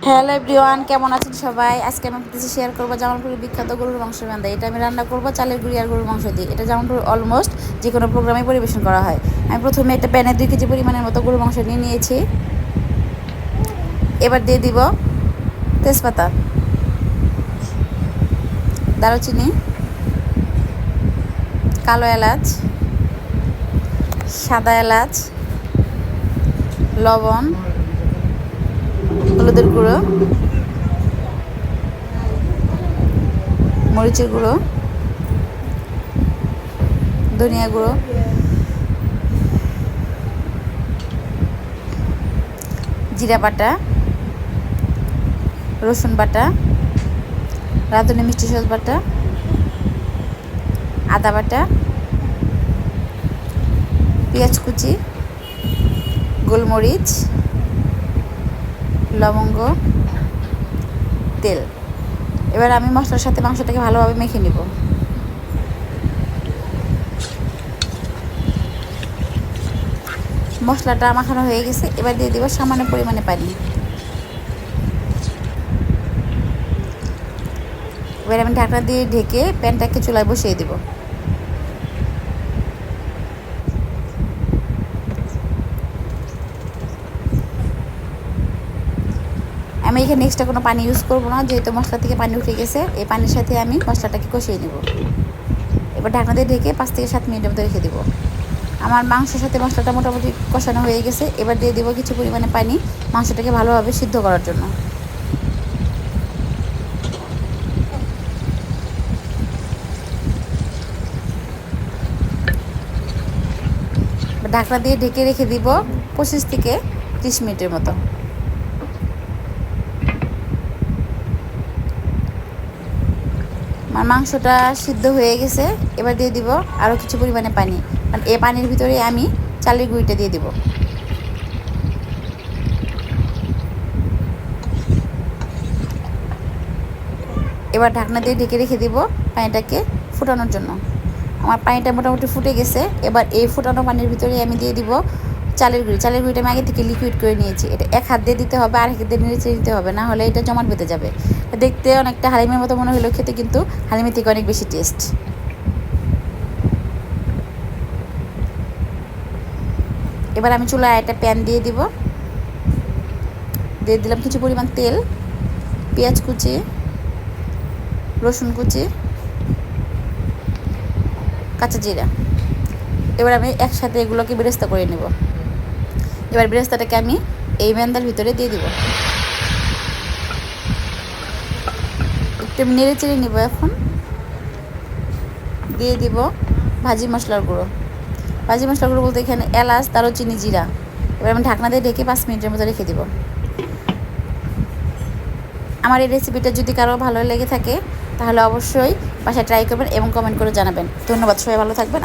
Hello everyone, কেমন আছেন সবাই? আজকে আমি আপনাদের সাথে শেয়ার করবো জামালপুরের বিখ্যাত গরুর মাংসের রান্না। এটা আমি রান্না করবো চালের গুঁড়ি আর গরুর মাংস দিয়ে। এটা জামালপুরে অলমোস্ট যে কোনো প্রোগ্রামে পরিবেশন করা হয়। আমি প্রথমে একটা প্যানে 2 কেজি পরিমাণের মতো গরুর মাংস নিয়ে নিয়েছি। এবার দিয়ে দিব তেজপাতা, দারুচিনি, কালো এলাচ, সাদা এলাচ, লবণ, হলুদের গুঁড়ো, মরিচের গুঁড়ো, ধনিয়া গুঁড়ো, জিরা বাটা, রসুন বাটা, রাঁধুনি মিষ্টি সস বাটা, আদা বাটা, পেঁয়াজ কুচি, গোলমরিচ, লবঙ্গ, তেল। এবার আমি মশলার সাথে মাংসটাকে ভালোভাবে মেখে নিব। মশলাটা মাখানো হয়ে গেছে, এবার দিয়ে দিব সামান্য পরিমাণে পানি। এবার আমি ঢাকনা দিয়ে ঢেকে প্যানটাকে চুলায় বসিয়ে দেব। আমি এখানে এক্সট্রা কোনো পানি ইউজ করবো না, যেহেতু মশলা থেকে পানি উঠে গেছে। এই পানির সাথে আমি মশলাটাকে কষিয়ে নেব। এবার ঢাকনা দিয়ে ঢেকে 5 থেকে 7 মিনিটের মতো রেখে দেবো। আমার মাংসের সাথে মশলাটা মোটামুটি কষানো হয়ে গেছে। এবার দিয়ে দেবো কিছু পরিমাণে পানি মাংসটাকে ভালোভাবে সিদ্ধ করার জন্য। ঢাকনা দিয়ে ঢেকে রেখে দিব 25 থেকে 30 মিনিটের মতো। আমার মাংসটা সিদ্ধ হয়ে গেছে। এবার দিয়ে দিব আরও কিছু পরিমাণে পানি, কারণ এই পানির ভিতরে আমি চালের গুঁড়িটা দিয়ে দিব। এবার ঢাকনা দিয়ে ঢেকে রেখে দিব পানিটাকে ফুটানোর জন্য। আমার পানিটা মোটামুটি ফুটে গেছে। এবার এই ফুটানো পানির ভিতরে আমি দিয়ে দিব চালের গুঁড়ি। চালের গুঁড়িটা আমি আগে থেকে লিকুইড করে নিয়েছি। এটা এক হাত দিয়ে দিতে হবে, আর এক হাত দিয়ে নেড়ে দিতে হবে, না হলে এটা জমাট বেঁধে যাবে। দেখতে অনেকটা হালিমের মতো মনে হলেও খেতে কিন্তু হালিমের থেকে অনেক বেশি টেস্ট। এবার আমি চুলায় একটা প্যান দিয়ে দিলাম কিছু পরিমাণ তেল, পেঁয়াজ কুচি, রসুন কুচি, কাঁচা জিরা। এবার আমি একসাথে এগুলোকে বেরেস্তা করে নেব। এবার বেরেস্তাটাকে আমি এই ম্যান্দার ভিতরে দিয়ে দিব। একটু নেড়ে চেড়ে নেব। এখন দিয়ে দিব ভাজি মশলার গুঁড়ো। ভাজি মশলার গুঁড়ো বলতে এখানে এলাচ, দারুচিনি, জিরা। এবার আমি ঢাকনা দিয়ে ঢেকে 5 মিনিটের মতো রেখে দিব। আমার এই রেসিপিটা যদি কারো ভালো লেগে থাকে তাহলে অবশ্যই বাসায় ট্রাই করবেন এবং কমেন্ট করে জানাবেন। ধন্যবাদ, সবাই ভালো থাকবেন।